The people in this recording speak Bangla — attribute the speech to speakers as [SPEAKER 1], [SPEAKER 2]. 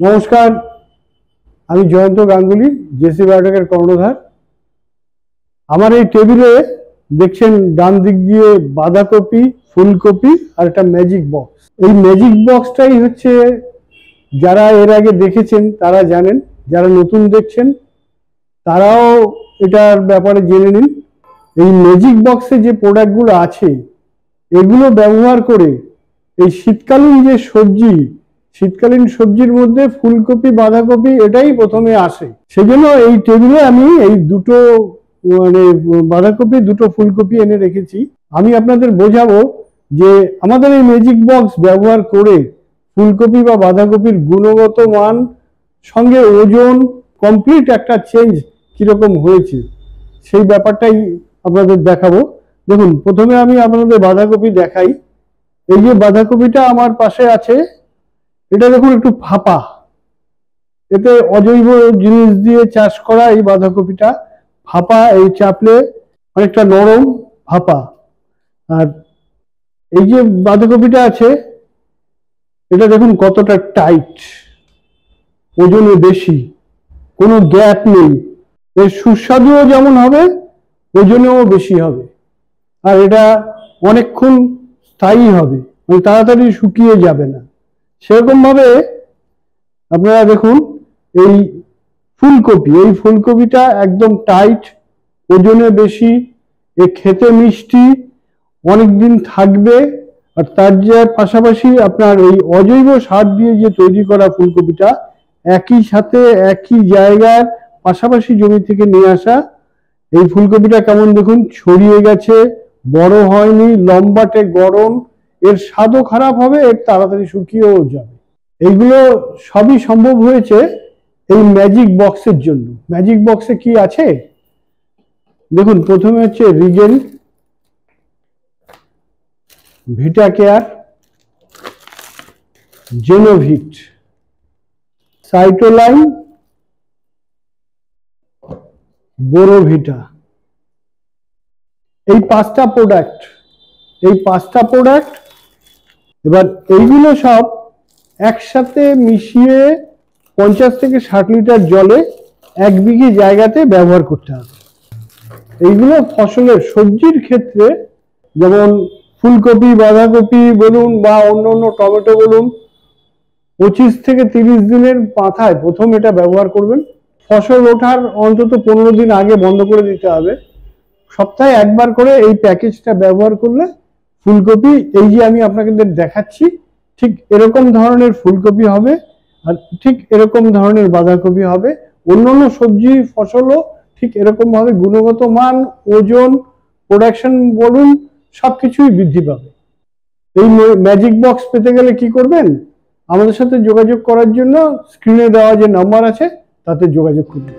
[SPEAKER 1] নমস্কার, আমি জয়ন্ত গাঙ্গুলি, জেসি বায়োটেকের কর্ণধার। আমার এই টেবিলে দেখছেন ডান দিক দিয়ে বাঁধাকপি, ফুলকপি আর একটা ম্যাজিক বক্স। এই ম্যাজিক বক্সটাই হচ্ছে, যারা এর আগে দেখেছেন তারা জানেন, যারা নতুন দেখছেন তারাও এটার ব্যাপারে জেনে নিন। এই ম্যাজিক বক্সে যে প্রোডাক্টগুলো আছে এগুলো ব্যবহার করে এই শীতকালীন যে শীতকালীন সবজির মধ্যে ফুলকপি, বাঁধাকপি এটাই প্রথমে আসে। সেজন্য এই টেবিলে আমি এই দুটো বাঁধাকপি, দুটো ফুলকপি এনে রেখেছি। আমি আপনাদের বোঝাবো যে আমাদের এই ম্যাজিক বক্স ব্যবহার করে ফুলকপি বা বাঁধাকপির গুণগত মান সঙ্গে ওজন কমপ্লিট একটা চেঞ্জ কিরকম হয়েছে সেই ব্যাপারটাই আপনাদের দেখাবো। দেখুন, প্রথমে আমি আপনাদের বাঁধাকপি দেখাই। এই যে বাঁধাকপিটা আমার পাশে আছে, এটা দেখুন একটু ফাঁপা, এতে অজৈব জিনিস দিয়ে চাষ করা এই বাঁধাকপিটা ফাঁপা, এই চাপলে অনেকটা নরম ফাঁপা। আর এই যে বাঁধাকপিটা আছে এটা দেখুন কতটা টাইট, ওজনে বেশি, কোনো গ্যাপ নেই। এর সুস্বাদুও যেমন হবে, ওজনেও বেশি হবে, আর এটা অনেকক্ষণ স্থায়ী হবে, মানে তাড়াতাড়ি শুকিয়ে যাবে না। সেরকম ভাবে আপনারা দেখুন এই ফুলকপিটা একদম টাইট, ওজনে বেশি, এ খেতে মিষ্টি, অনেকদিন থাকবে। আর তার যে পাশাপাশি আপনার এই অজৈব সার দিয়ে যে তৈরি করা ফুলকপিটা, একই সাথে একই জায়গার পাশাপাশি জমি থেকে নিয়ে আসা এই ফুলকপিটা কেমন দেখুন ছড়িয়ে গেছে, বড় হয়নি, লম্বাটে গড়ন, এর স্বাদও খারাপ হবে, এর তাড়াতাড়ি শুকিয়েও যাবে। এইগুলো সবই সম্ভব হয়েছে এই ম্যাজিক বক্সের জন্য। ম্যাজিক বক্সে কি আছে দেখুন, প্রথমে হচ্ছে রিজেন, ভিটা কেয়ার, জেনোভিট, সাইটোলাইন, বোরোভিটা, এই পাঁচটা প্রোডাক্ট। এবার এইগুলো সব একসাথে মিশিয়ে 50 থেকে 60 লিটার জলে 1 বিঘে জায়গাতে ব্যবহার করতে হবে। এইগুলো ফসলের সবজির ক্ষেত্রে, যেমন ফুলকপি, বাঁধাকপি বলুন বা অন্য টমেটো বলুন, 25 থেকে 30 দিনের মাথায় প্রথম এটা ব্যবহার করবেন। ফসল ওঠার অন্তত 15 দিন আগে বন্ধ করে দিতে হবে। সপ্তাহে একবার করে এই প্যাকেজটা ব্যবহার করলে ফুলকপি, এই যে আমি আপনাদের দেখাচ্ছি, ঠিক এরকম ধরনের ফুলকপি হবে, আর ঠিক এরকম ধরনের বাঁধাকপি হবে। অন্যান্য সবজি ফসলও ঠিক এরকম ভাবে গুণগত মান, ওজন, প্রোডাকশন বলুন, সবকিছুই বৃদ্ধি পাবে। এই ম্যাজিক বক্স পেতে গেলে কি করবেন? আমাদের সাথে যোগাযোগ করার জন্য স্ক্রিনে দেওয়া যে নাম্বার আছে তাতে যোগাযোগ করুন।